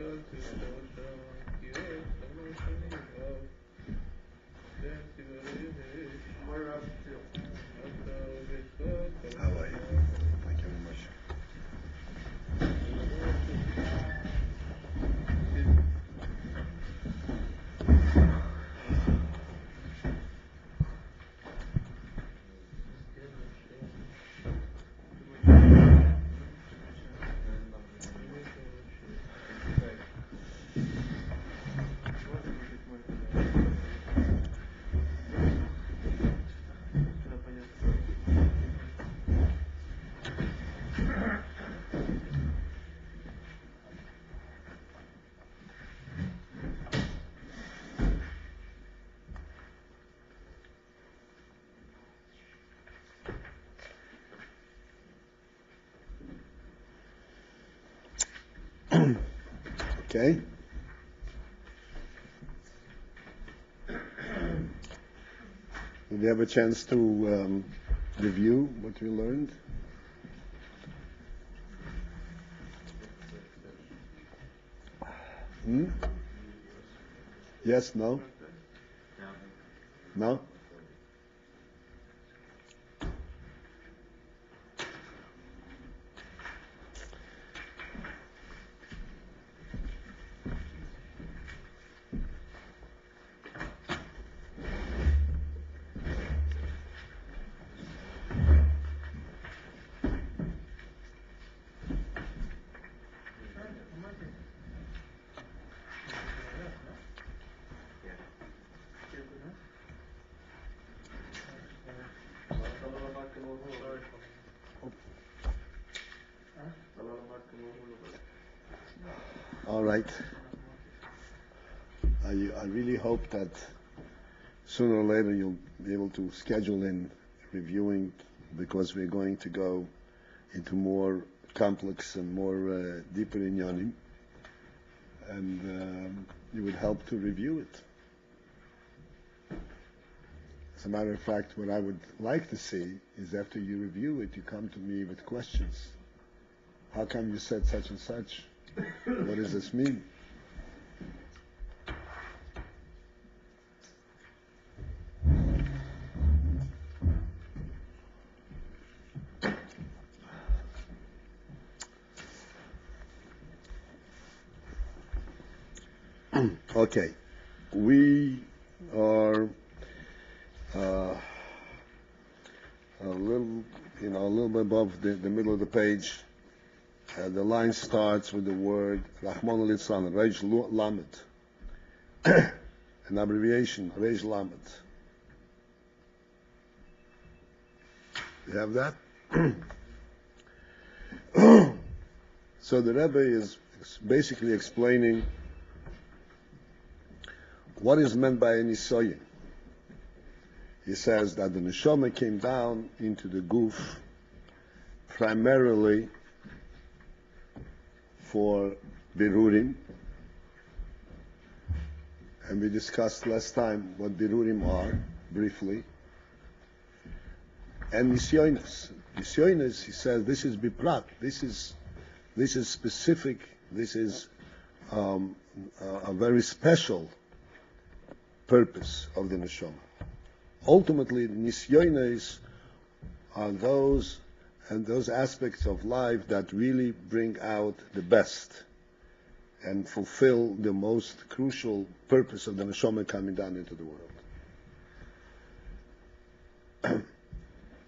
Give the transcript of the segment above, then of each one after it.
How are you? Thank you very much. Okay. Did you have a chance to review what we learned? Yes, no? No? All right. I really hope that sooner or later you'll be able to schedule in reviewing, because we're going to go into more complex and more deeper inyanim, and you would help to review it. As a matter of fact, what I would like to see is after you review it, you come to me with questions. How come you said such and such? What does this mean? Okay, we are a little bit above the middle of the page. The line starts with the word Rahman al-Litzlan, Reish Lamed, an abbreviation, Reish Lamed. You have that? So the Rebbe is basically explaining what is meant by a nisoyin. He says that the neshama came down into the guf primarily for birurim, and we discussed last time what birurim are briefly, and nisyonis. Nisyonis, he says, this is biprat. This is specific. This is a very special purpose of the neshama. Ultimately, the nisyonis are those aspects of life that really bring out the best and fulfill the most crucial purpose of the neshama coming down into the world.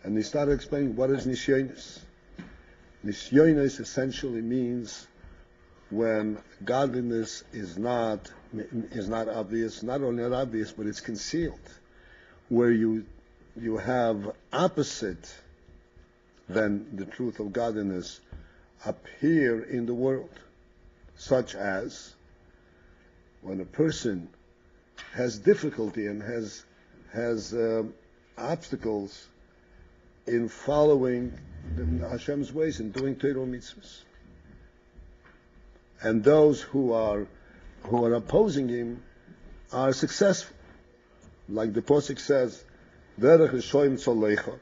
And he started explaining what is nisyonis. Nisyonis essentially means when godliness is not obvious, not only not obvious, but it's concealed, where you have opposite than the truth of godliness appear in the world, such as when a person has difficulty and has obstacles in following Hashem's ways and doing Torah mitzvahs, and those who are opposing him are successful, like the Pasuk says, "Derech Hashem Tzolecha,"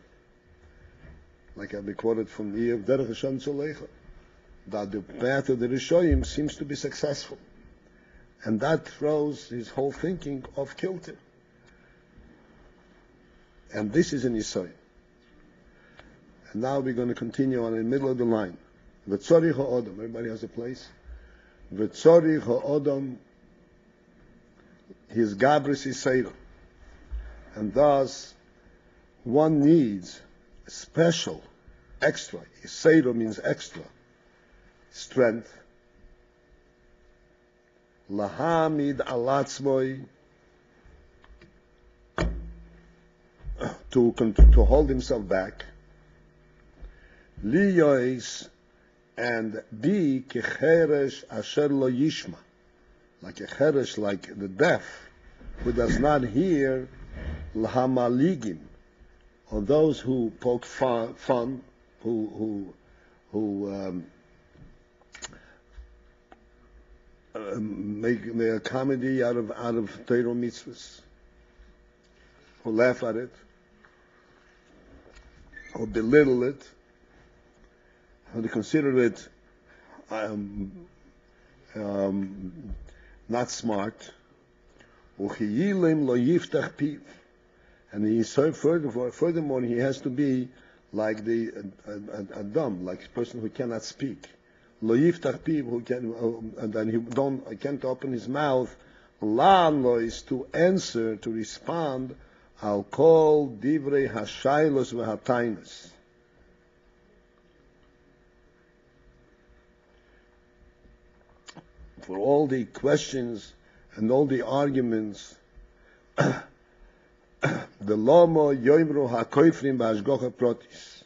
like I quoted from Iyov, "Derech Hashem Tzolecha." that the path of the Rishoyim seems to be successful. And that throws his whole thinking off kilter. And this is an Yisrael. And now we're going to continue on in the middle of the line. V'tzorich ha'odam. Everybody has a place? V'tzorich ha'odam, his gabris Yisrael. And thus, one needs special, extra. Yisrael means extra. Strength. Lahamid alatzmoi, to hold himself back. Liyois, and be kecheresh asher lo yishma, like a cheresh, like the deaf, who does not hear l'hamaligim, or those who poke fun, who make a comedy out of Torah mitzvahs, who laugh at it, or belittle it, or they consider it not smart. And he said furthermore, he has to be like a dumb, like a person who cannot speak. Lo yiftach piv, who can, and then he can't open his mouth. Lan lo is to answer, to respond. Al kol divrei hashaylos v'hatainos. For all the questions and all the arguments, the lomo yoimru hakoifrim b'ashgocha protis.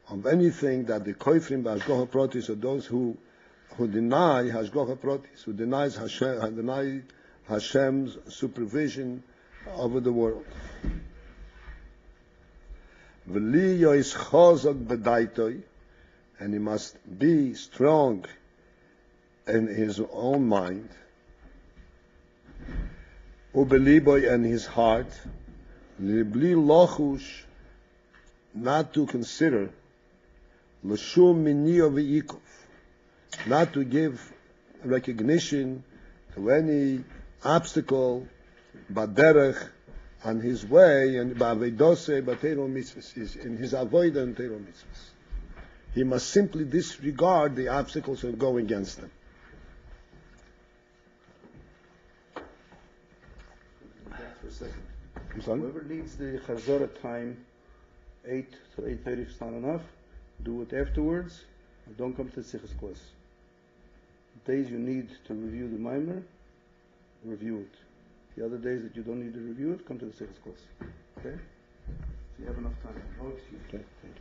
Of anything that the koifrim b'ashgocha protis are those who deny hashgocha protis, who deny Hashem's supervision over the world. V'li yois chozok b'daitoi, and he must be strong in his own mind. Ubeliboy, and his heart. Libli lochush, not to consider. L'shum minio v'ikov, not to give recognition to any obstacle, baderech, on his way, and ba'avedose, ba'teiro mitzvahs, in his avodah and teiro mitzvahs. He must simply disregard the obstacles and go against them. For a second. I'm sorry? Whoever needs the chazorah time, 8 to 8:30 if it's not enough, do it afterwards, and don't come to the Sichas class. The days you need to review the Maimer, review it. The other days that you don't need to review it, come to the Sichas class. Okay? So you have enough time. No excuse. Okay, thank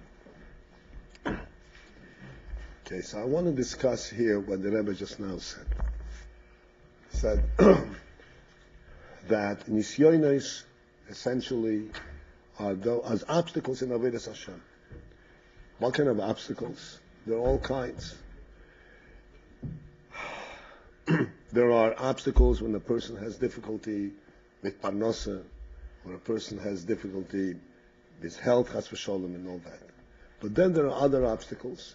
you. Okay, so I want to discuss here what the Rebbe just now said. He said that nisyonos essentially are as obstacles in Avodas Hashem. What kind of obstacles? There are all kinds. There are obstacles when a person has difficulty with parnasa, or a person has difficulty with health, chas v'sholem, and all that. But then there are other obstacles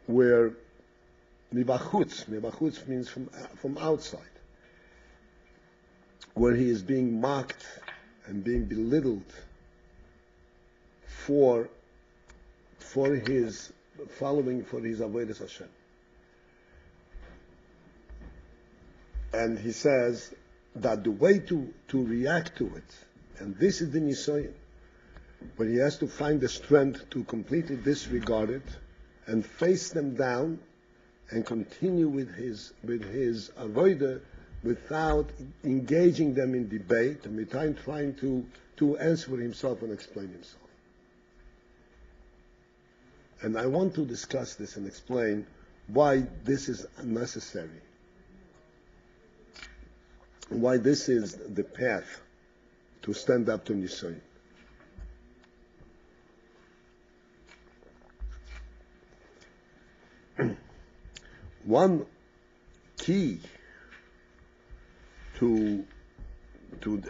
where mibachutz means from outside, where he is being mocked and being belittled for his following, for his avodas Hashem. And he says that the way to react to it, and this is the nisayon, but he has to find the strength to completely disregard it and face them down and continue with his avodah without engaging them in debate and without trying to answer for himself and explain himself. And I want to discuss this and explain why this is necessary, why this is the path to stand up to Nisayon. One key to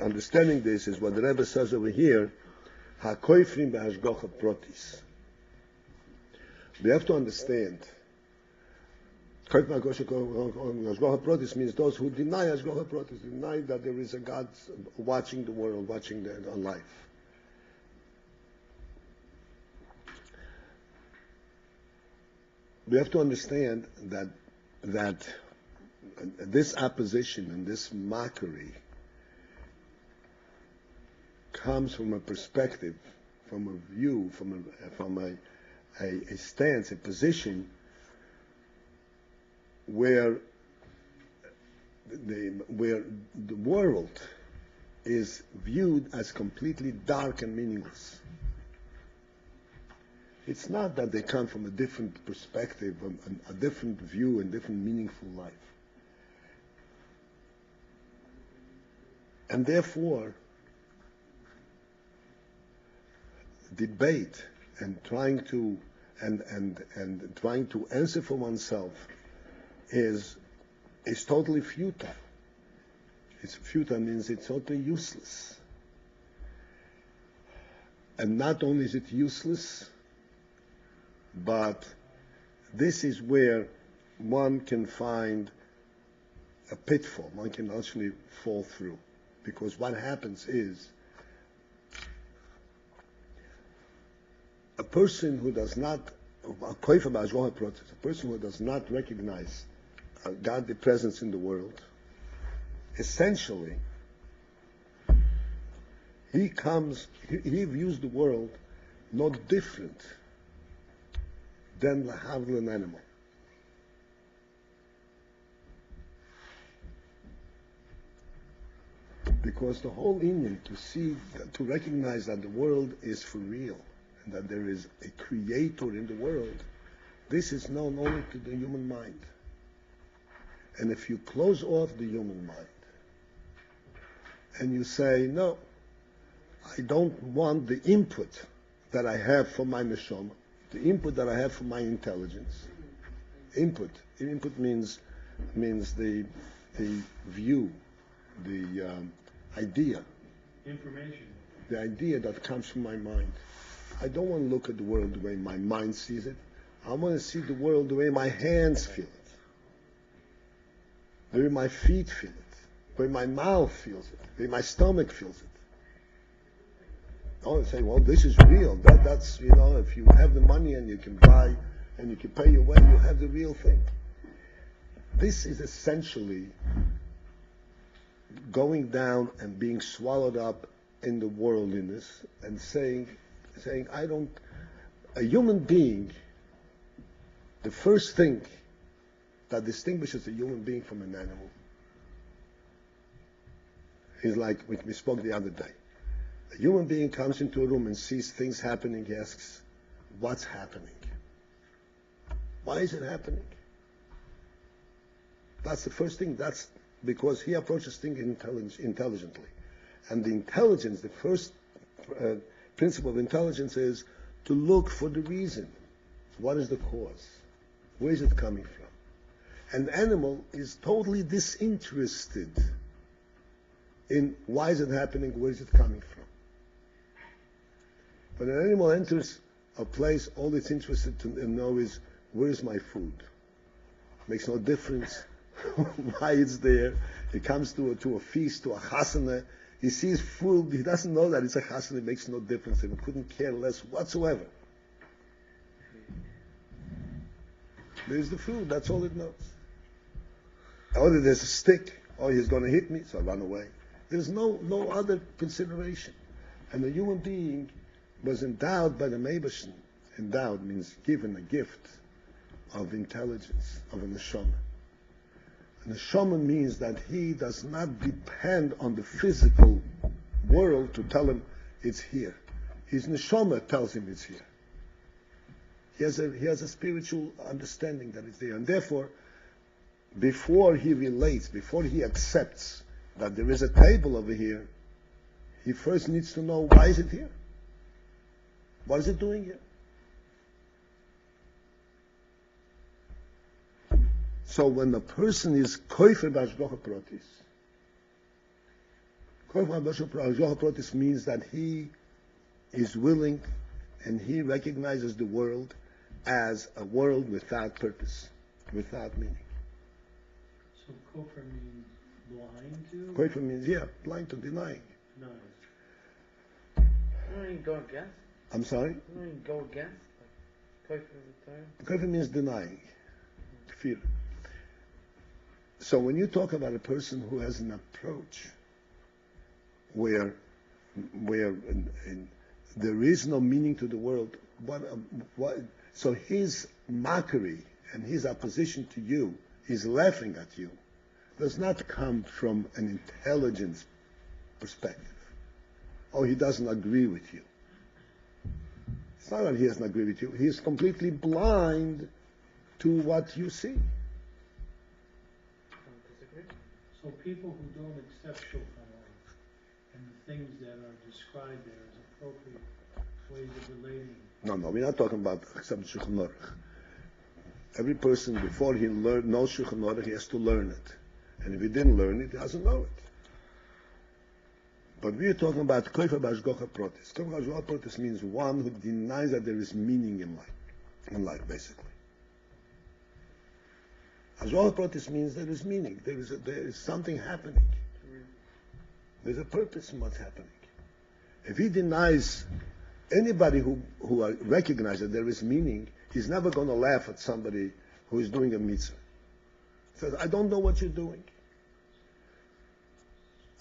understanding this is what the Rebbe says over here, HaKoifrim be'hashgocha protis. We have to understand Hashgacha Pratis means those who deny Hashgacha Pratis, deny that there is a God watching the world, watching the life. We have to understand that this opposition and this mockery comes from a perspective, from a view, from a stance, a position where the world is viewed as completely dark and meaningless. It's not that they come from a different perspective, a different view, and different meaningful life. And therefore, debate and trying to answer for oneself is totally futile. It's futile means it's totally useless. And not only is it useless, but this is where one can find a pitfall. One can actually fall through. Because what happens is a person who does not, a person who does not recognize God's presence in the world, essentially, he views the world no different than an animal. Because the whole Indian to recognize that the world is for real, and that there is a creator in the world, this is known only to the human mind. And if you close off the human mind, and you say, no, I don't want the input that I have from my neshama, the input that I have from my intelligence. Input means the view, the idea. Information. The idea that comes from my mind. I don't want to look at the world the way my mind sees it. I want to see the world the way my hands feel it, the way my feet feel it, the way my mouth feels it, the way my stomach feels it. I want to say, well, this is real. That's, if you have the money and you can buy and you can pay your way, you have the real thing. This is essentially going down and being swallowed up in the worldliness and saying, a human being, the first thing that distinguishes a human being from an animal is like we spoke the other day. A human being comes into a room and sees things happening, he asks, what's happening? Why is it happening? That's the first thing. That's because he approaches things intelligently. And the intelligence, the first principle of intelligence is to look for the reason. What is the cause? Where is it coming from? An animal is totally disinterested in why is it happening, where is it coming from. When an animal enters a place, all it's interested to know is, where is my food? Makes no difference why it's there. He comes to a feast, to a chasana. He sees food. He doesn't know that it's a chasana. It makes no difference. He couldn't care less whatsoever. There's the food. That's all it knows. Oh, there's a stick. Oh, he's going to hit me, so I run away. There's no other consideration. And the human being was endowed by the Meibashen. Endowed means given a gift of intelligence, of a neshama. A neshama means that he does not depend on the physical world to tell him it's here. His neshama tells him it's here. He has a spiritual understanding that it's there. And therefore, before he relates, before he accepts that there is a table over here, he first needs to know, why is it here? What is it doing here? So when a person is koifer b'hashgacha pratis, koifer b'hashgacha pratis means that he is willing and he recognizes the world as a world without purpose. without meaning. So kofar means blind to? Kofar means, blind to, denying. No. You don't even go against. I'm sorry? You don't even go against. Like, kofar is the term. Kofar means denying. Fear. So when you talk about a person who has an approach where there is no meaning to the world, so his mockery and his opposition to you, his laughing at you, does not come from an intelligence perspective. Oh, he doesn't agree with you. It's not that he doesn't agree with you. He is completely blind to what you see. So people who don't accept Shulchan Aruch and the things that are described there as appropriate ways of relating. No, we're not talking about accept Shulchan Aruch. Every person, before he knows Shulchan Aruch, he has to learn it. And if he didn't learn it, he doesn't know it. But we're talking about Koifa Bashgocha Protis. Koifa Bashgocha Protis means one who denies that there is meaning in life, basically. Ashgocha Protis means there is meaning. There is something happening. There's a purpose in what's happening. If he denies anybody who recognizes that there is meaning, he's never going to laugh at somebody who is doing a mitzvah. He says, I don't know what you're doing.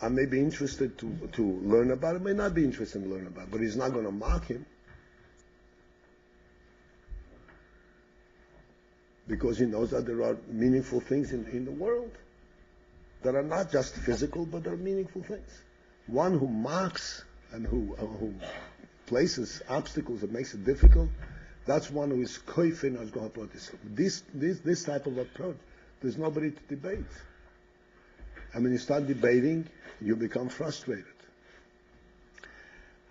I may be interested to learn about it, may not be interested in learning about it, but he's not going to mock him. Because he knows that there are meaningful things in the world that are not just physical, but are meaningful things. One who mocks and who places obstacles that makes it difficult, that's one who is koifin as God brought this. This type of approach, there's nobody to debate. And when you start debating, you become frustrated.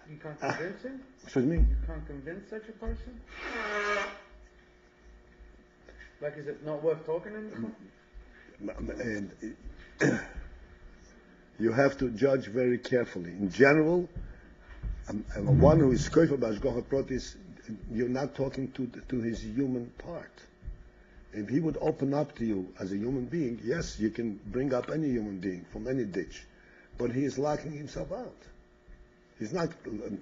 You can't convince him? Excuse me? You can't convince such a person? Like, is it not worth talking to him? And you have to judge very carefully. In general, one who is koifa b'ashgocha protis, you're not talking to his human part. If he would open up to you as a human being, yes, you can bring up any human being from any ditch, but he is locking himself out. He's not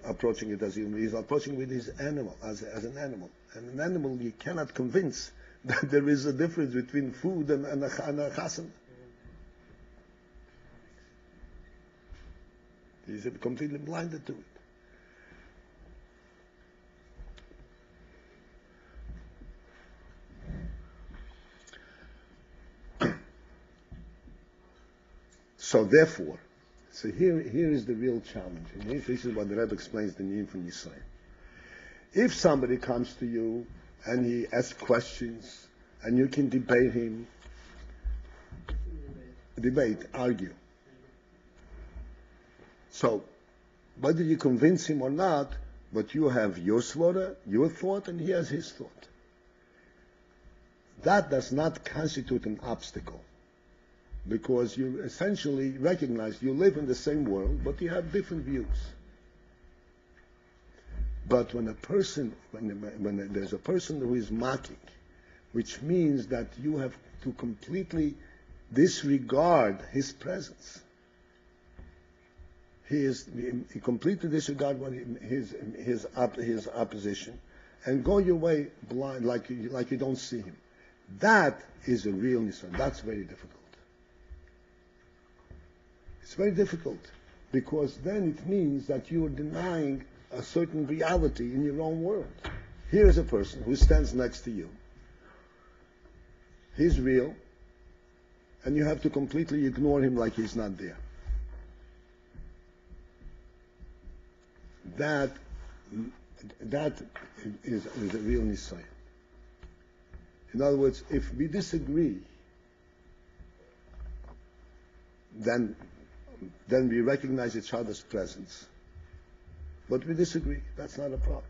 approaching it as a human. He's approaching with his animal as an animal. And an animal you cannot convince that there is a difference between food and a chasana. He's completely blinded to it. So therefore, here is the real challenge. And this is what the Rebbe explains the need for Yisrael. If somebody comes to you and he asks questions, and you can debate him, argue. So, whether you convince him or not, but you have your svara, your thought, and he has his thought. That does not constitute an obstacle, because you essentially recognize you live in the same world, but you have different views. But when there's a person who is mocking, which means that you have to completely disregard his presence. He completely disregard his opposition, and go your way blind, like you don't see him. That is a real nisan. That's very difficult. It's very difficult, because then it means that you are denying a certain reality in your own world. Here is a person who stands next to you. He's real, and you have to completely ignore him like he's not there. That is a real nisayon. In other words, if we disagree, then we recognize each other's presence. But we disagree. That's not a problem.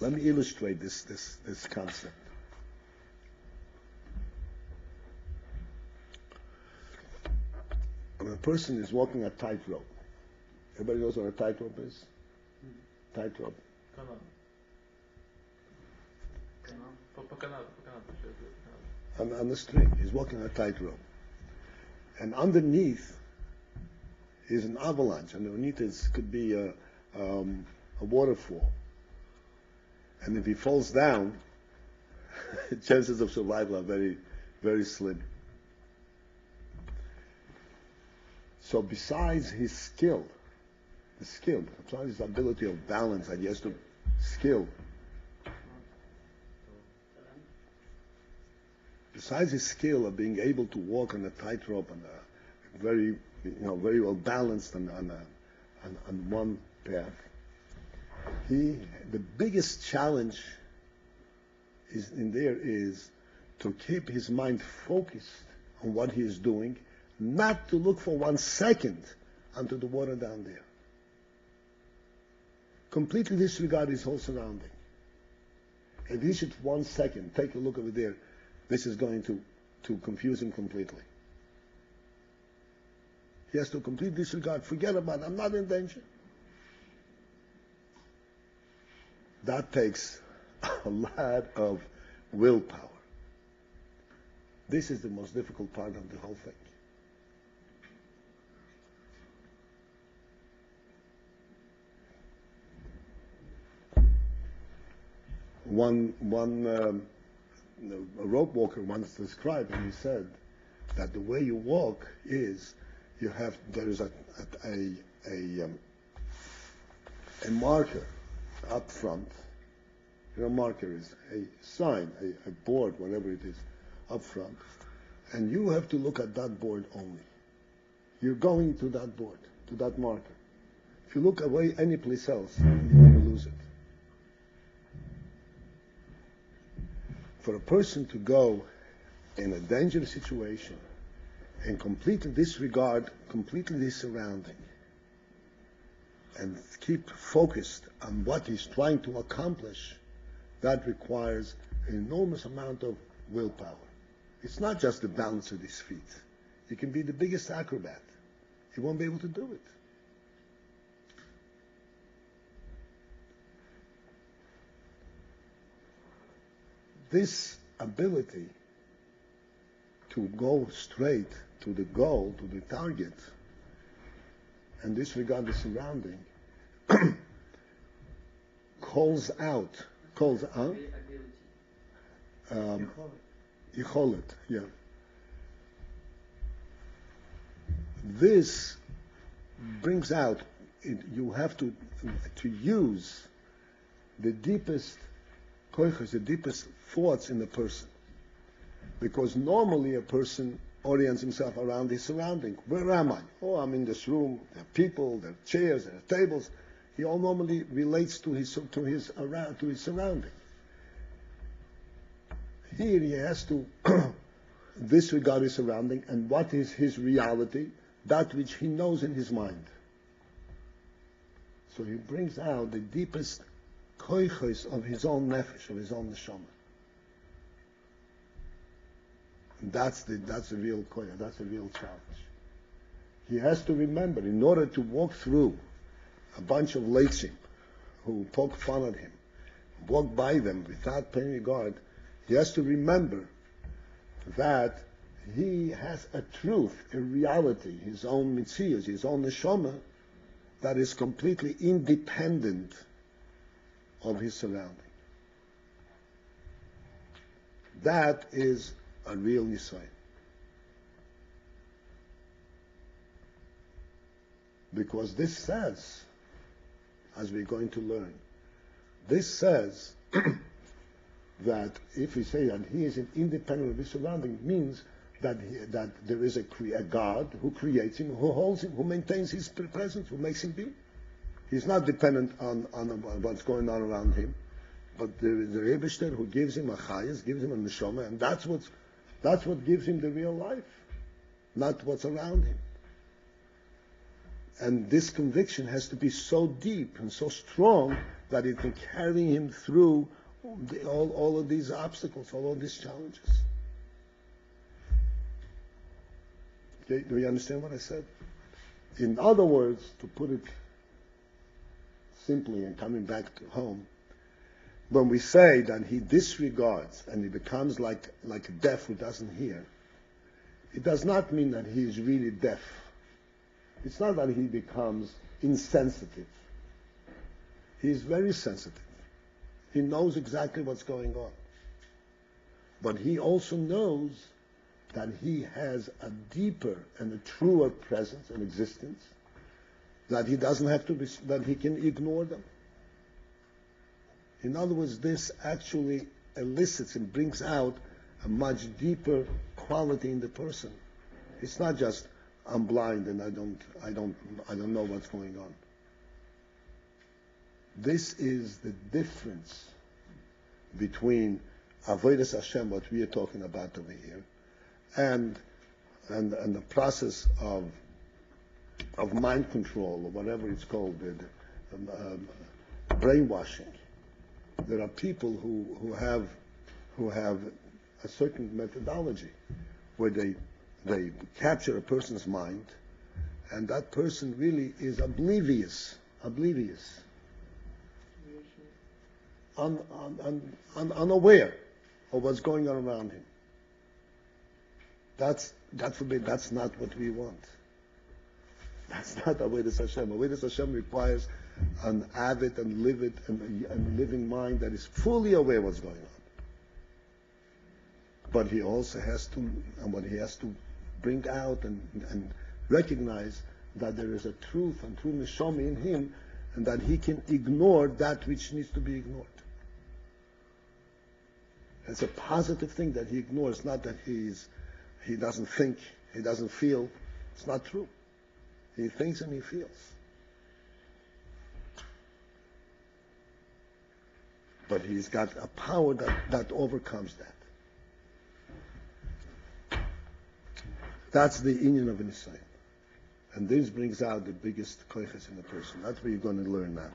Let me illustrate this concept. When a person is walking a tightrope, Everybody knows what a tightrope is? Tightrope. On the string. He's walking on a tightrope. And underneath is an avalanche. Underneath could be a waterfall. And if he falls down, chances of survival are very, very slim. So besides his skill, besides his ability of balance, and he has to skill. Besides his skill of being able to walk on a tightrope and very well balanced on one path, the biggest challenge is to keep his mind focused on what he is doing, not to look for 1 second onto the water down there. Completely disregard his whole surrounding. If he should 1 second take a look over there, this is going to confuse him completely. He has to completely disregard, forget about it, I'm not in danger. That takes a lot of willpower. This is the most difficult part of the whole thing. A rope walker once described, and he said that the way you walk is there is a marker up front. A marker is a sign, a board, whatever it is, up front, and you have to look at that board only. You're going to that board, to that marker. If you look away any place else, you're going to lose it. For a person to go in a dangerous situation and completely disregard his surrounding and keep focused on what he's trying to accomplish, that requires an enormous amount of willpower. It's not just the balance of his feet. He can be the biggest acrobat. He won't be able to do it. This ability to go straight to the goal, to the target, and disregard the surrounding, calls out. Yicholet, yeah. This brings out, you have to use the deepest koiches, the deepest thoughts in the person. Because normally a person orients himself around his surrounding. Where am I? Oh, I'm in this room. There are people, there are chairs, there are tables. He all normally relates to his surrounding. Here he has to disregard his surrounding and what is his reality, that which he knows in his mind. So he brings out the deepest koiches of his own nefesh, of his own neshama. That's the real koich, that's the real challenge. He has to remember, in order to walk through a bunch of leitzim who poke fun at him, walk by them without paying regard, he has to remember that he has a truth, a reality, his own mitzias, his own neshama, that is completely independent of his surrounding. That is a real Yisrael. Because this says, as we're going to learn, this says that if we say that he is independent of his surrounding, means that there is a God who creates him, who holds him, who maintains his presence, who makes him be. He's not dependent on what's going on around him, but there is the Rebbeishter who gives him a chayas, gives him a neshama, and that's what gives him the real life, not what's around him. And this conviction has to be so deep and so strong that it can carry him through all of these obstacles, all of these challenges. Okay, do you understand what I said? In other words, to put it simply and coming back to home, when we say that he disregards and he becomes like a deaf who doesn't hear, it does not mean that he is really deaf. It's not that he becomes insensitive. He is very sensitive. He knows exactly what's going on. But he also knows that he has a deeper and a truer presence and existence, that he doesn't have to be, that he can ignore them. In other words, this actually elicits and brings out a much deeper quality in the person. It's not just I'm blind and I don't know what's going on. This is the difference between Avodas Hashem, what we are talking about over here, and the process of mind control or whatever it's called, brainwashing. There are people who have a certain methodology where they capture a person's mind, and that person really is oblivious, unaware of what's going on around him. God forbid, that's not what we want. That's not Avodas Hashem. Avodas Hashem requires an avid and livid and living mind that is fully aware what's going on. But he also has to, and what he has to bring out and recognize that there is a truth and true neshama in him, and that he can ignore that which needs to be ignored. It's a positive thing that he ignores, not that he doesn't think, he doesn't feel. It's not true. He thinks and he feels. But he's got a power that overcomes that. That's the union of an Israel. And this brings out the biggest koiches in the person. That's what you're going to learn now.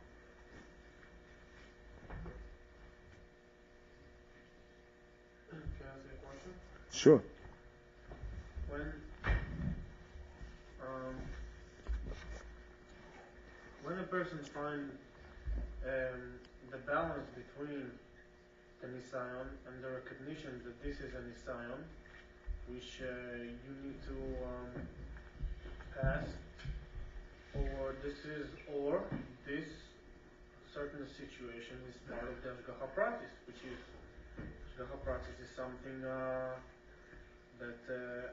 Can I ask you a question? Sure. When a person finds the balance between the Nisayon and the recognition that this is a Nisayon, which you need to pass, or this certain situation is part of the Ashgacha practice, which is Ashgacha practice is something that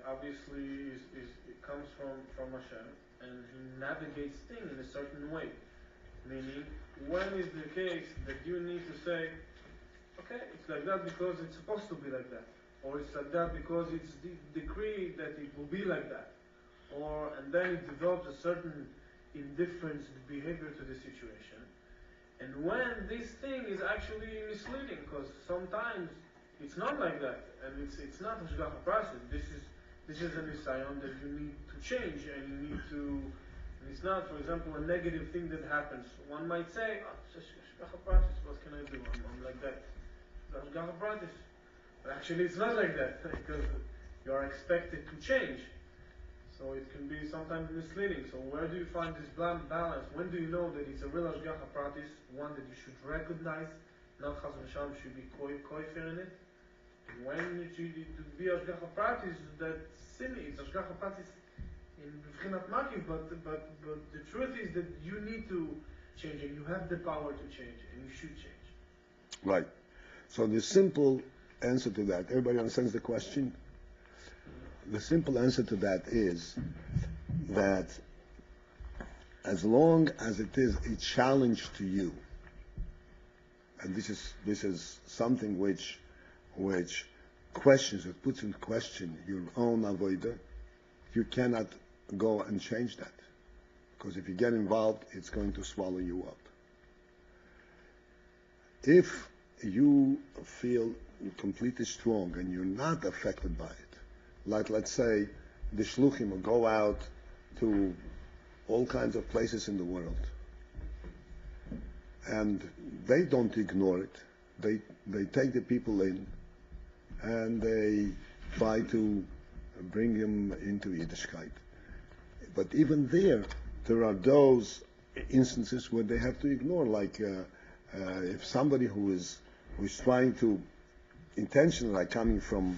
obviously it comes from Hashem, and He navigates things in a certain way. Meaning, when is the case that you need to say, okay, it's like that because it's supposed to be like that, or it's like that because it's decreed that it will be like that, and then it develops a certain indifference behavior to the situation. And when this thing is actually misleading, because sometimes it's not like that, and it's not Hashgacha process. This is a nisayon that you need to change, and you need to. And it's not, for example, a negative thing that happens. One might say, "Oh, it's Hashgacha process. What can I do? I'm like that." It's Hashgacha process, but actually, it's not like that because you are expected to change. So it can be sometimes misleading. So where do you find this balance? When do you know that it's a real Hashgacha practice, one that you should recognize, not Chas v'Shalom should be koifer in it? And when it should be Hashgacha practice, that's silly. It's Hashgacha practice in B'chinat Makiv, but the truth is that you need to change, and you have the power to change, and you should change. Right. So the simple answer to that, everybody understands the question? The simple answer to that is that as long as it is a challenge to you, and this is something which questions, it puts in question your own avodah, you cannot go and change that. Because if you get involved, it's going to swallow you up. If you feel completely strong and you're not affected by it, like let's say the shluchim will go out to all kinds of places in the world, and they don't ignore it. They take the people in, and they try to bring them into Yiddishkeit. But even there are those instances where they have to ignore, like if somebody who is trying to intentionally, like coming from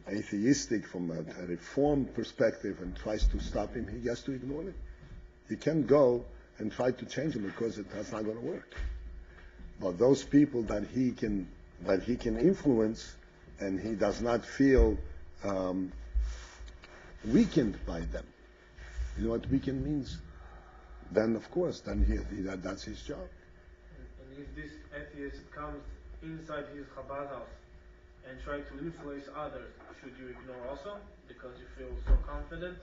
atheistic, from a reform perspective, and tries to stop him, he has to ignore it. He can't go and try to change him because that's not going to work. But those people that he can influence, and he does not feel weakened by them. You know what weakened means? Then, of course, that's his job. And if this atheist comes inside his Chabad house and try to influence others, should you ignore also because you feel so confident?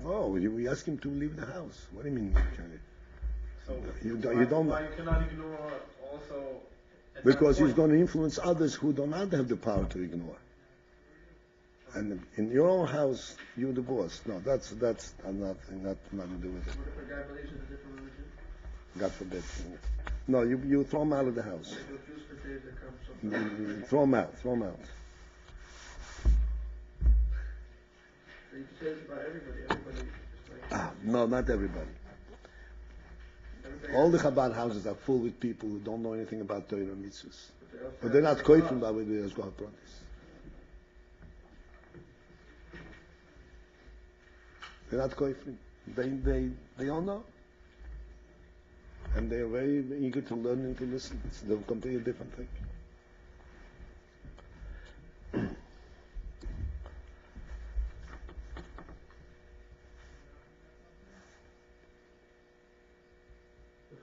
No, we ask him to leave the house. What do you mean? So You why don't. you cannot ignore also? At Because that he's point? going to influence others who do not have the power to ignore. And in your own house, you're the boss. No, that's nothing to do with it. What if a guy believes in a different religion? God forbid. No, you throw him out of the house. They go Jews for days that come sometimes. You throw him out. So you can say this about everybody. Everybody is like. No, not everybody. Everybody All the has- Chabad houses are full with people who don't know anything about Torah and mitzvahs. but they also But they're have not their koifim laws. by the Hashgacha Pratis. They're not koifim. They all know. And they are very eager to learn and to listen. It's a completely different thing.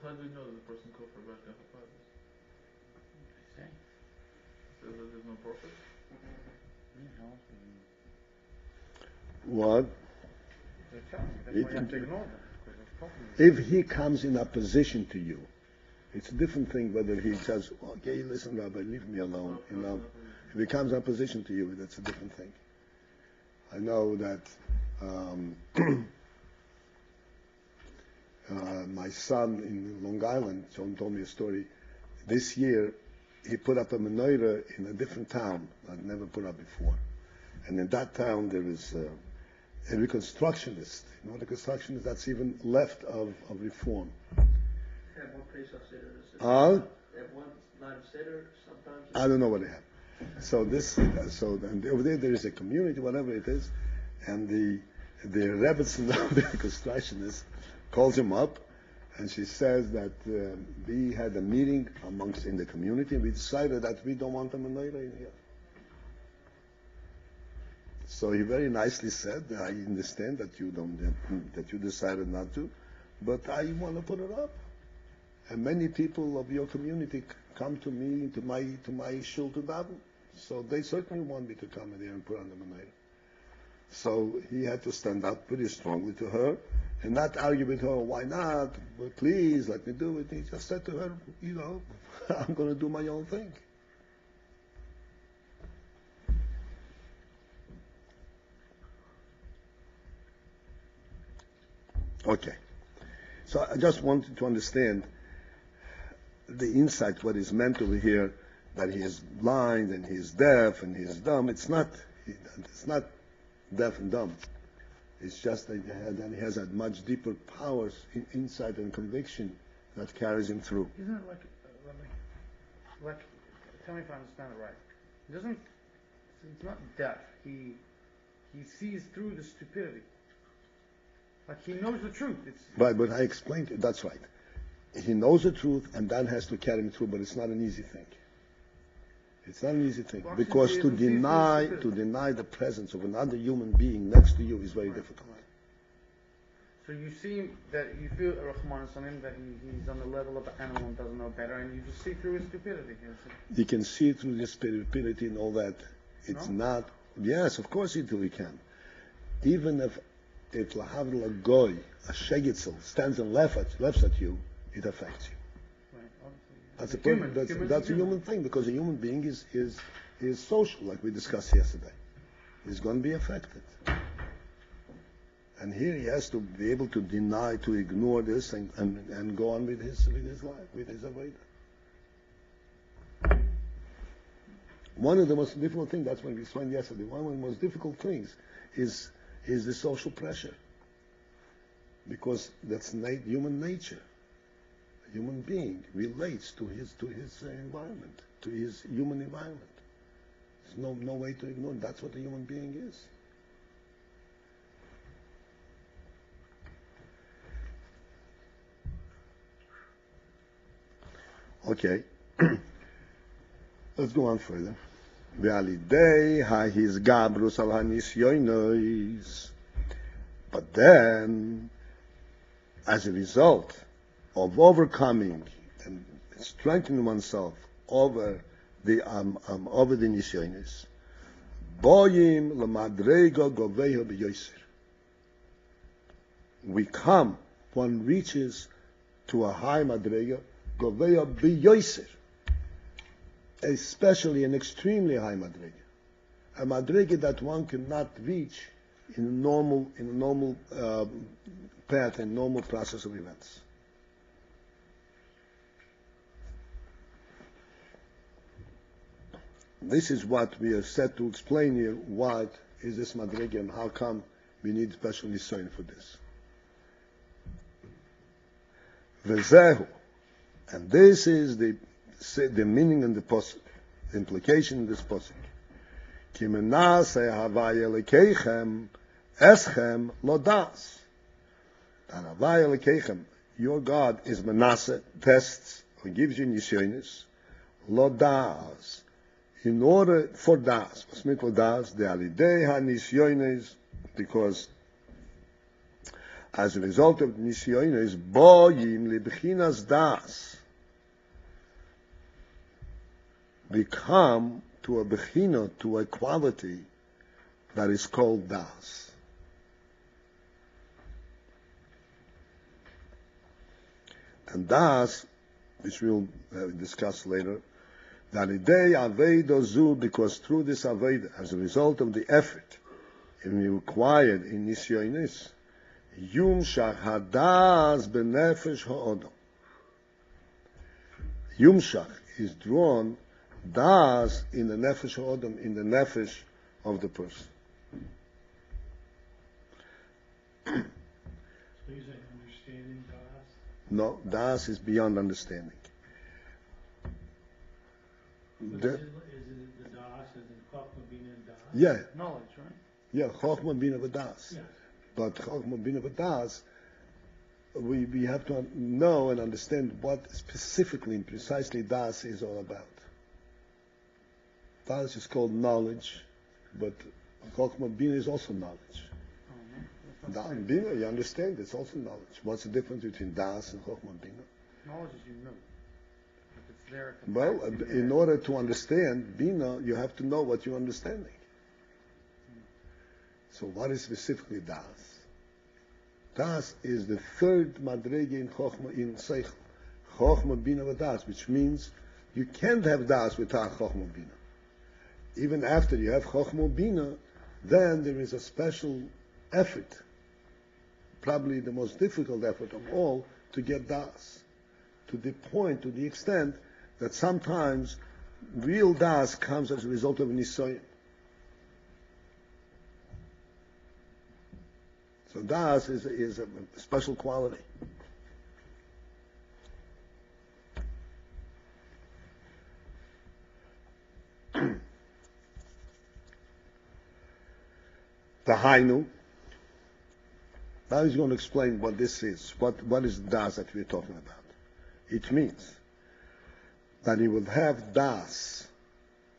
How do you know that the person called for Bashka Hafad? Say. Says that there's no prophet? What? They're telling you. That's It- why you have to ignore them. Because they're talking. If he comes in opposition to you, it's a different thing whether he says, okay, listen, Rabbi, leave me alone. You know, if he comes in opposition to you, that's a different thing. I know that my son in Long Island, John told me a story. This year, he put up a menorah in a different town I'd never put up before. And in that town, there is a reconstructionist. You know what a reconstructionist? That's even left of reform. They have one Pesach Seder. They have one night of Seder sometimes. I don't know what they have. And over there is a community, whatever it is, and the Rebbetzin of the reconstructionist calls him up, and she says that we had a meeting in the community, and we decided that we don't want a menorah in here. So he very nicely said, I understand that you decided not to, but I want to put it up. And many people of your community come to me, to my shul to daven. So they certainly want me to come in there and put on the menorah. So he had to stand up pretty strongly to her and not argue with her, why not? Well, please, let me do it. He just said to her, I'm going to do my own thing. Okay. So I just wanted to understand the insight, what is meant over here, that he is blind and he is deaf and he is dumb. It's not deaf and dumb. It's just that he has that much deeper powers, insight and conviction that carries him through. Isn't it like, tell me if I understand it right. He's not deaf. He sees through the stupidity. Like he knows the truth. Right, but I explained it. That's right. He knows the truth, and that has to carry him through. But it's not an easy thing. It's not an easy thing Well, because he to sees through deny stupidity. the presence of another human being next to you is very difficult. So you see that you feel Rahman on him, that he's on the level of an animal and doesn't know better, and you just see through his stupidity. You can see through the stupidity and all that. It's not. Yes, of course we can. Even if lahavdil a goy, a shegitzel, stands and laughs at you, it affects you. Right. That's a human thing, because a human being is social, like we discussed yesterday. He's going to be affected. And here he has to be able to deny, to ignore this, and go on with his life, with his avodah. One of the most difficult things, that's what we explained yesterday, one of the most difficult things is the social pressure. Because that's human nature. A human being relates to his environment, to his human environment. There's no way to ignore it. That's what a human being is. Okay. Let's go on further. But then, as a result of overcoming and strengthening oneself over the nisyonis, boyim lemadrega goveha b'yoser. One reaches to a high madrega, goveha b'yoser, especially an extremely high madrega, a madrega that one cannot reach in a normal path and normal process of events. This is what we are set to explain here. What is this madrega and how come we need special nisayon for this? V'zehu, and this is the meaning in the pasuk, the implication in this pasuk. Ki menasse havaya lekeichem eschem lodas. And havaya lekeichem, your God is Menasse, tests or gives you nisyonis, lodas. In order for das, what's meant for das, the alidei ha-nisyonis, because as a result of nisyonis, boyim libchinas das, become to a bechina, to a quality that is called das. And das, which we'll discuss later, because through this Aveda, as a result of the effort required in Nisyonis, Yumshach hadas benefesh ha'odom. Yumshach is drawn das in the nefesh ha'odom, in the nefesh of the person. So you're saying understanding das? No, das is beyond understanding. But is it the das, as in Chokmah Bina and das? Yeah, Knowledge, right? yeah, Chochmah Bina v'das. Yes. But Chochmah Bina v'das, we have to know and understand what specifically and precisely das is all about. Das is called knowledge, but Chochmah Bina is also knowledge. Da and Bina, you understand, it's also knowledge. What's the difference between das and Chochmah Bina? Knowledge is you know. If it's there, it can Well, practice in it. order to understand Bina, you have to know what you're understanding. So what is specifically das? Das is the third madrege in Chochmah, in Seichel. Chochmah Bina v'das, which means you can't have das without Chochmah Bina. Even after you have Chochmah Bina, then there is a special effort, probably the most difficult effort of all, to get das. To the point, to the extent that sometimes real das comes as a result of nisayon. So das is a special quality. The Hainu. Now he's going to explain what this is. What is das that we're talking about? It means that he will have das,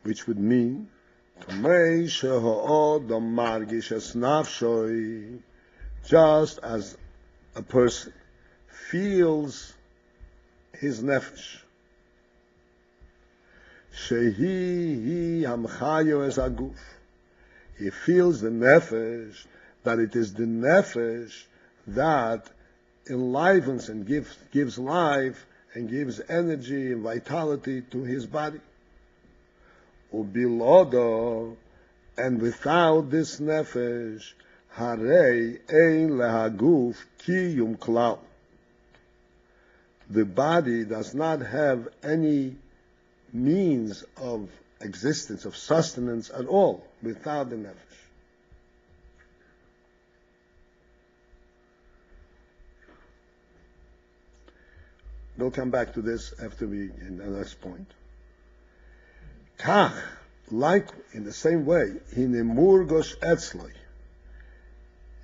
which would mean just as a person feels his nefesh. Shehi hamchayo es aguf. He feels the nefesh, that it is the nefesh that enlivens and gives life and gives energy and vitality to his body. Ubilodo, and without this nefesh, harei ein lehaguf kiyum klal. The body does not have any means of existence, of sustenance at all, without the nefesh. We'll come back to this after in the next point. Kach, like in the same way, hinemurgosh etzloi,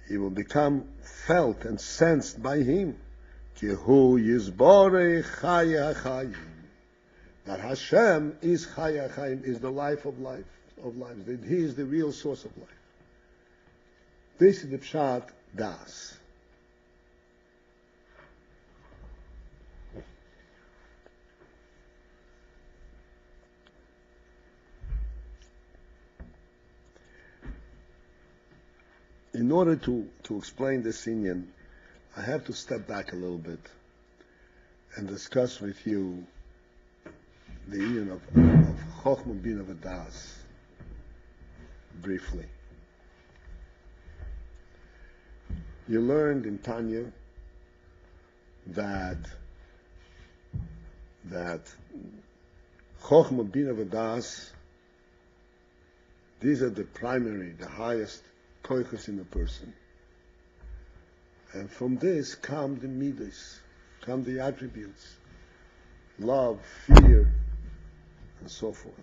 he will become felt and sensed by him. Kihu yizborei chaya chayim. That Hashem is chaya chayim, is the life of lives. That He is the real source of life. This is the pshat das. In order to explain this inyan, I have to step back a little bit and discuss with you the inyan of Chochmah Bina V'das briefly. You learned in Tanya that Chochmah Bina V'das, these are the primary, the highest koichos in a person. And from this come the midas, come the attributes, love, fear, and so forth.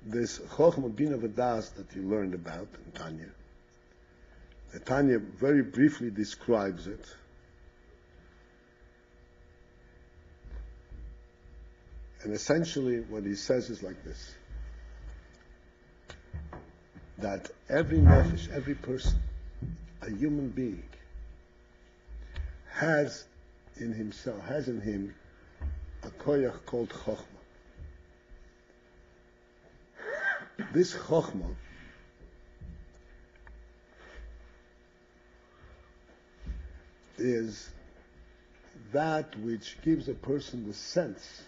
This Chochmah Bina V'das that you learned about in Tanya, the Tanya very briefly describes it. And essentially what he says is like this, that every nefesh, every person, a human being, has in him a koyach called Chochmah. This Chochmah is that which gives a person the sense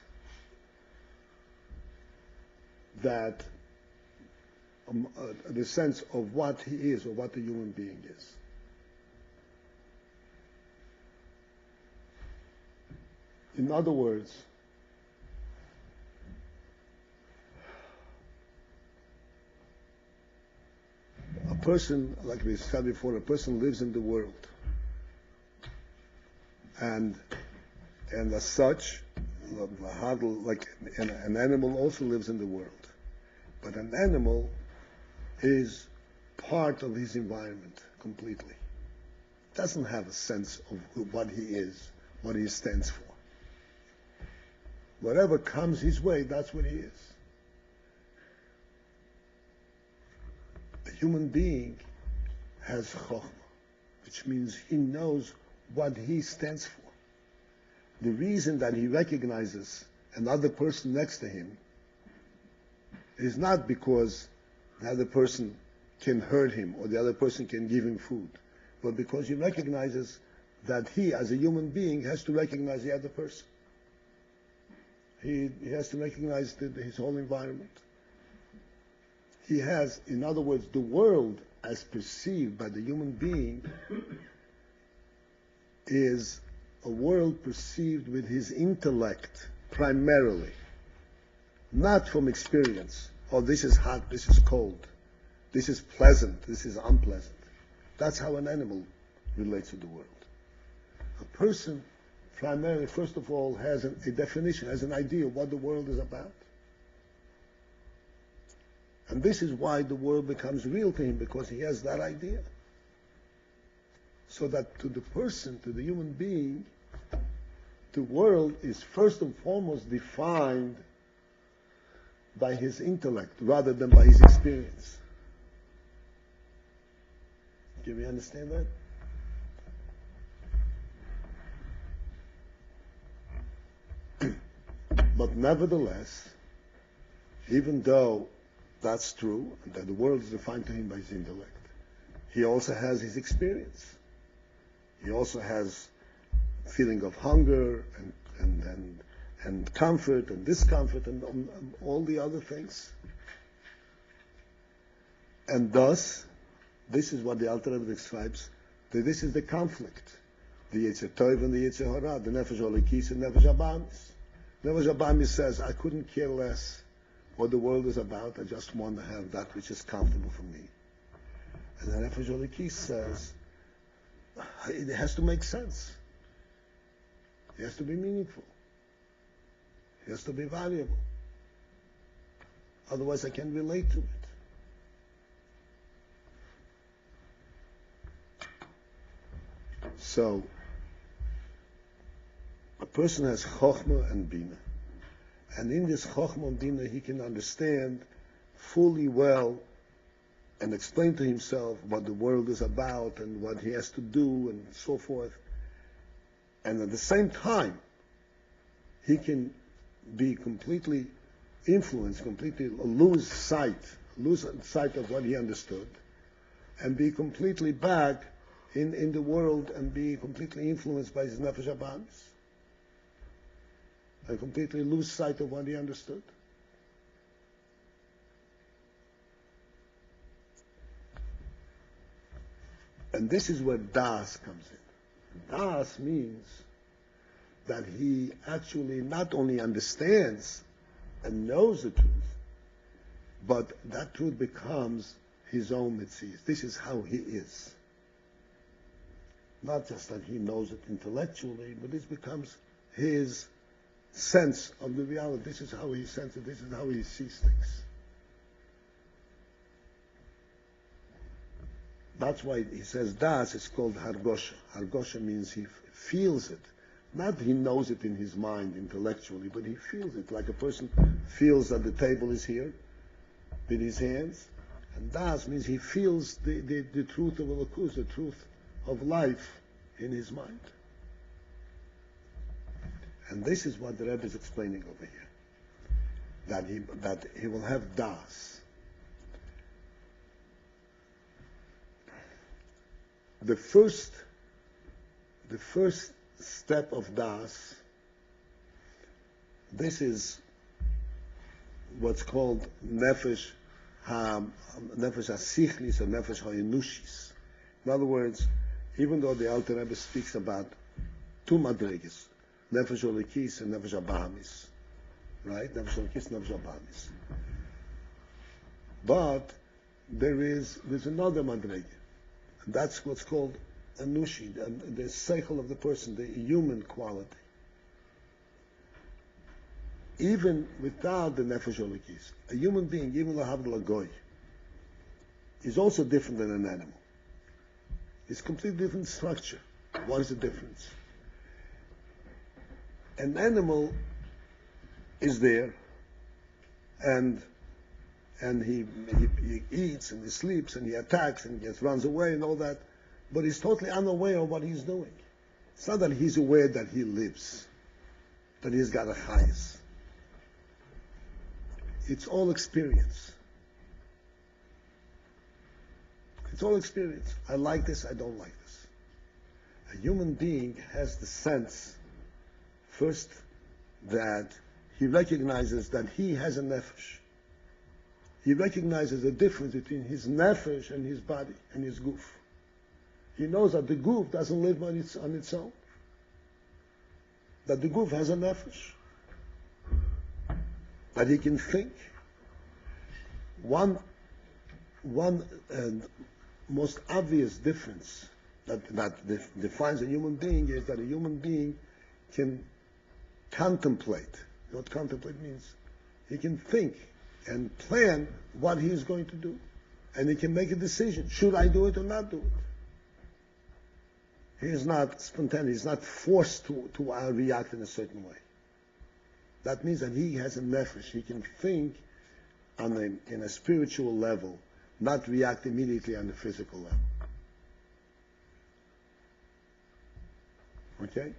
that the sense of what he is or what a human being is. In other words, a person, like we said before, a person lives in the world, and as such, like an animal also lives in the world. But an animal is part of his environment completely. Doesn't have a sense of what he is, what he stands for. Whatever comes his way, that's what he is. A human being has chokhmah, which means he knows what he stands for. The reason that he recognizes another person next to him is not because the other person can hurt him or the other person can give him food, but because he recognizes that he, as a human being, has to recognize the other person. He has to recognize his whole environment. He has, in other words, the world as perceived by the human being is a world perceived with his intellect primarily, not from experience. Oh, this is hot, this is cold, this is pleasant, this is unpleasant. That's how an animal relates to the world. A person primarily, first of all, has a definition, has an idea of what the world is about. And this is why the world becomes real to him, because he has that idea. So that to the person, to the human being, the world is first and foremost defined by his intellect rather than by his experience. Can we understand that? But nevertheless, even though that's true, and that the world is defined to him by his intellect, he also has his experience. He also has feeling of hunger and comfort and discomfort and all the other things. And thus, this is what the Alter Rebbe describes, that this is the conflict. The Yetzer Tov and the Yetzer Hara, the Nefesh Olikis and Nefesh Abamis. Nefesh Abamis says, I couldn't care less what the world is about, I just want to have that which is comfortable for me. And the Nefesh Olikis says, it has to make sense. It has to be meaningful. It has to be valuable. Otherwise I can't relate to it. So, a person has Chochmah and Bina. And in this Chochmah and Bina he can understand fully well and explain to himself what the world is about and what he has to do and so forth. And at the same time, he can be completely influenced, completely lose sight of what he understood, and be completely back in the world and be completely influenced by his Nefesh Abamis, and completely lose sight of what he understood. And this is where Das comes in. Das means that he actually not only understands and knows the truth, but that truth becomes his own mitzvah. This is how he is. Not just that he knows it intellectually, but this becomes his sense of the reality. This is how he senses it. This is how he sees things. That's why he says Das is called Hargosha. Hargosha means he feels it. Not he knows it in his mind intellectually, but he feels it. Like a person feels that the table is here with his hands. And Das means he feels the truth of Elokus, the truth of life in his mind. And this is what the Rebbe is explaining over here. That he will have Das. The first step of Das, this is what's called Nefesh HaSichlis or Nefesh HaEnushis. In other words, even though the Alter Rebbe speaks about two madrigas, Nefesh Olikis and Nefesh Abamis, right? Nefesh Olikis and Nefesh Abamis. But there's another madriga. That's what's called Anushi, the seichel of the person, the human quality. Even without the Nefesh Olikis, a human being, even Lahavdala Goy, is also different than an animal. It's completely different structure. What is the difference? An animal is there, and he eats and he sleeps and he attacks and he just runs away and all that, but he's totally unaware of what he's doing. It's not that he's aware that he lives, that he's got a chayes. It's all experience. It's all experience. I like this, I don't like this. A human being has the sense, first, that he recognizes that he has a nefesh. He recognizes the difference between his nefesh and his body and his goof. He knows that the goof doesn't live on its own. That the goof has a nefesh. That he can think. One most obvious difference that defines a human being is that a human being can contemplate. You know what contemplate means? He can think and plan what he is going to do. And he can make a decision. Should I do it or not do it? He is not spontaneous. He's not forced to react in a certain way. That means that he has a nefesh. He can think in a spiritual level, not react immediately on the physical level. Okay?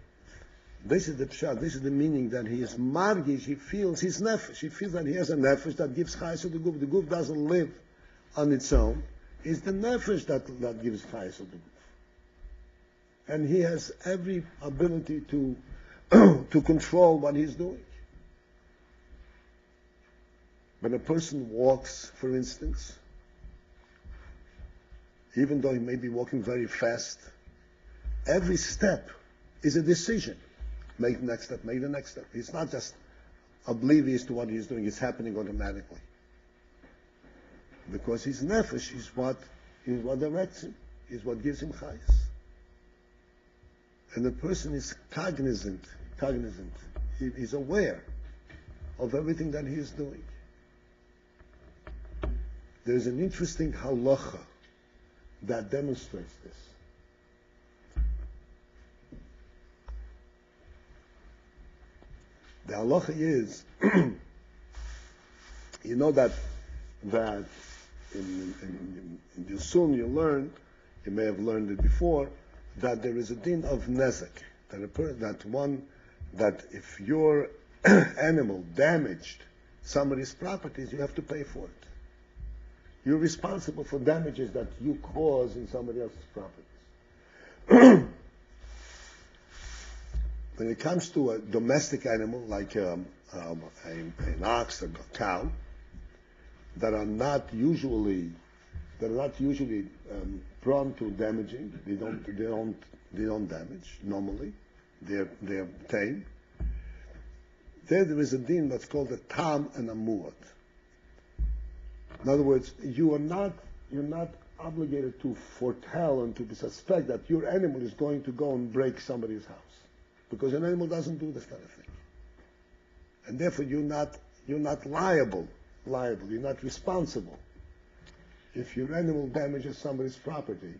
This is the pshat, this is the meaning that he is margish, he feels his nefesh. He feels that he has a nefesh that gives chayes to the guf. The guf doesn't live on its own. It's the nefesh that gives chayes to the guf. And he has every ability to control what he's doing. When a person walks, for instance, even though he may be walking very fast, every step is a decision. Make the next step, make the next step. He's not just oblivious to what he's doing, it's happening automatically. Because his nefesh is what directs him, is what gives him chayes. And the person is cognizant, he's aware of everything that he is doing. There's an interesting halacha that demonstrates this. The halacha is, you know that in the Sun you learn, you may have learned it before, that there is a din of nezek, that if your animal damaged somebody's properties, you have to pay for it. You're responsible for damages that you cause in somebody else's properties. When it comes to a domestic animal like an ox or a cow, that are not usually prone to damaging, they don't damage normally. They're tame. There is a din that's called a tam and a muad. In other words, you're not obligated to foretell and to suspect that your animal is going to go and break somebody's house, because an animal doesn't do this kind of thing, and therefore you're not liable. You're not responsible if your animal damages somebody's property,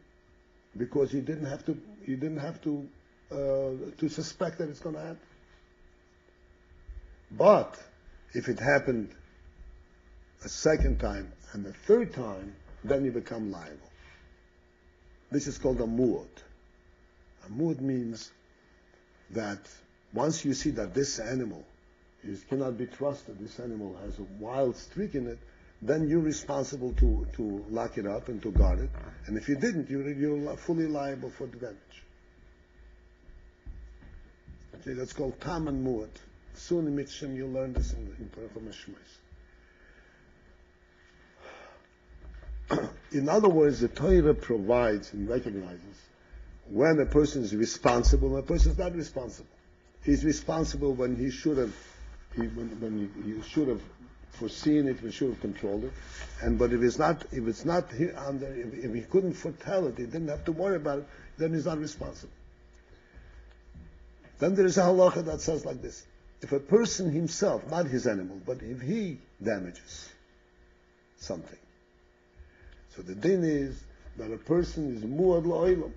because you didn't have to suspect that it's going to happen. But if it happened a second time and a third time, then you become liable. This is called a muad. A muad means that once you see that this animal cannot be trusted, this animal has a wild streak in it, then you're responsible to lock it up and to guard it. And if you didn't, you're fully liable for the damage. Okay, that's called tam and muad. Soon in Mitzvah you'll learn this in Parachim Shmos. In other words, the Torah provides and recognizes when a person is responsible and a person is not responsible. He's responsible when he should have, when he should have foreseen it, he should have controlled it. But if he couldn't foretell it, he didn't have to worry about it, then he's not responsible. Then there is a halacha that says like this: if a person himself, not his animal, but if he damages something, so the din is that a person is muad la'olam.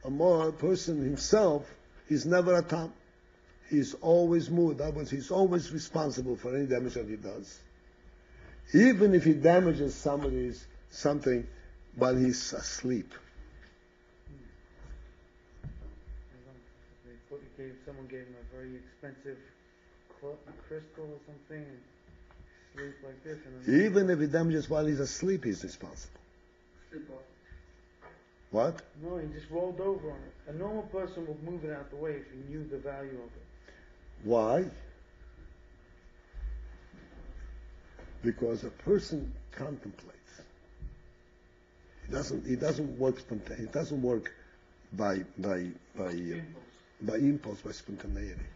A person himself is never a tam. He's always muad. That means he's always responsible for any damage that he does. Even if he damages something while he's asleep. Someone gave him a very expensive crystal or something, and sleep like this. And even if he damages while he's asleep, he's responsible. What? No, he just rolled over on it. A normal person would move it out the way if he knew the value of it. Why? Because a person contemplates. He doesn't work spontaneously. He doesn't work by impulse, by spontaneity.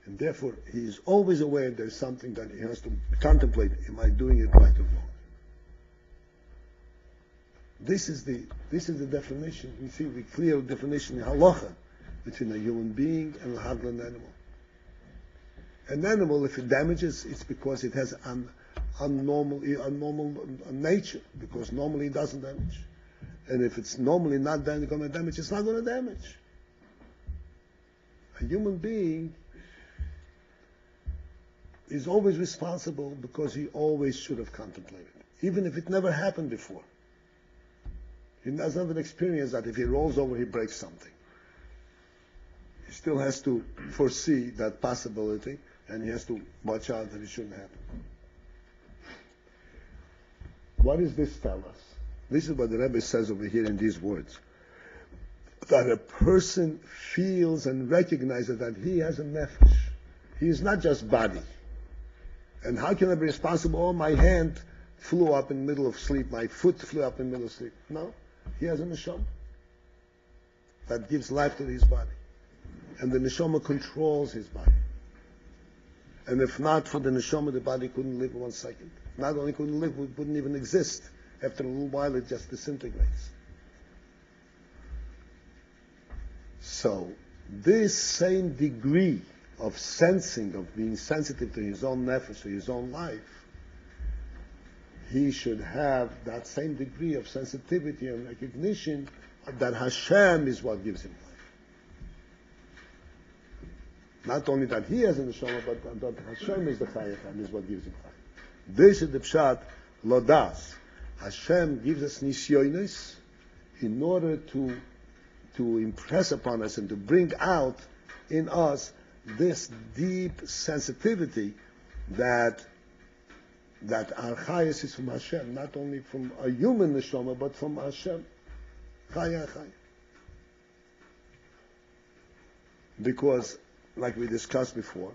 And therefore, he is always aware there's something that he has to contemplate. Am I doing it right or wrong? This is the definition. We see the clear definition in halacha between a human being and a hadlan animal. An animal, if it damages, it's because it has an abnormal nature, because normally it doesn't damage. And if it's normally not going to damage, it's not going to damage. A human being is always responsible because he always should have contemplated, even if it never happened before. He doesn't have an experience that if he rolls over, he breaks something. He still has to foresee that possibility, and he has to watch out that it shouldn't happen. What does this tell us? This is what the Rebbe says over here in these words. That a person feels and recognizes that he has a nefesh. He is not just body. And how can I be responsible? Oh, my hand flew up in the middle of sleep. My foot flew up in the middle of sleep. No, he has a neshama that gives life to his body. And the neshama controls his body. And if not for the neshama, the body couldn't live 1 second. Not only couldn't live, it wouldn't even exist. After a little while, it just disintegrates. So, this same degree of sensing, of being sensitive to his own nefesh, to his own life, he should have that same degree of sensitivity and recognition that Hashem is what gives him life. Not only that he has a neshama, but that Hashem is the chayacham, is what gives him life. This is the pshat lodas. Hashem gives us nisyonis in order to impress upon us and to bring out in us this deep sensitivity that our chayas is from Hashem, not only from a human neshama, but from Hashem. Chaya. Because, like we discussed before,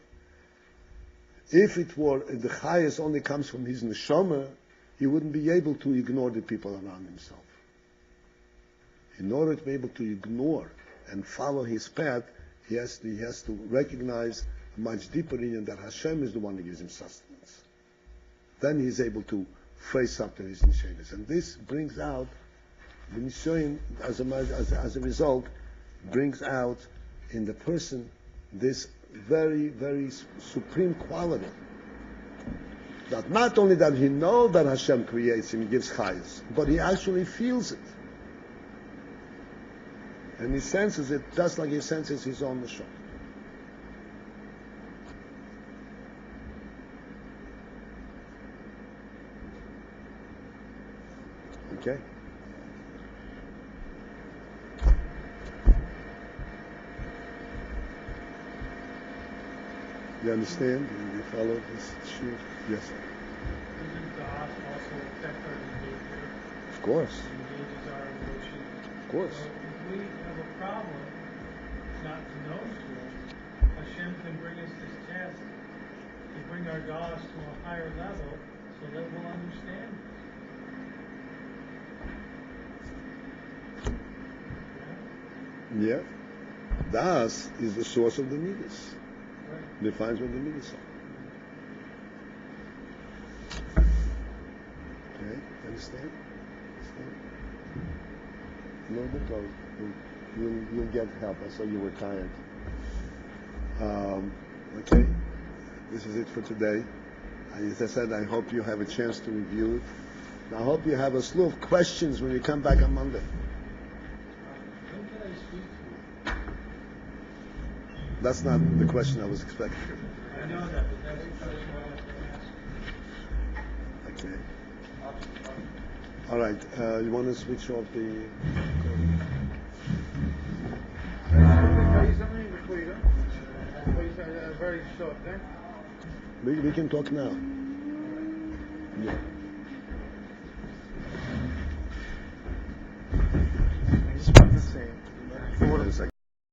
if the chayas only comes from his neshama, he wouldn't be able to ignore the people around himself. In order to be able to ignore and follow his path, he has to recognize a much deeper union that Hashem is the one who gives him sustenance. Then he's able to face up to his nisyonis. And this brings out, the nisyon, as a result, brings out in the person this very, very supreme quality. That not only that he knows that Hashem creates him, gives chayas, but he actually feels it. And he senses it just like he senses his own neshama. Okay? You understand? You follow this? Sure. Yes. Doesn't God also affect our behavior? Of course. Engages our emotions. Of course. So if we have a problem, not known to us, Hashem can bring us this test to bring our dollars to a higher level so that we'll understand this. Yeah. Das is the source of the midas. Right. Defines what the midas are. Okay, understand? A little bit, or you'll get help. I saw you were tired. Okay, this is it for today. As I said, I hope you have a chance to review it. And I hope you have a slew of questions when you come back on Monday. When can I speak to you? That's not the question I was expecting. I know that, but that's the question I want to ask. Okay. All right. You want to switch off the? Can I tell you something before you go? Very short thing. We can talk now. Yeah.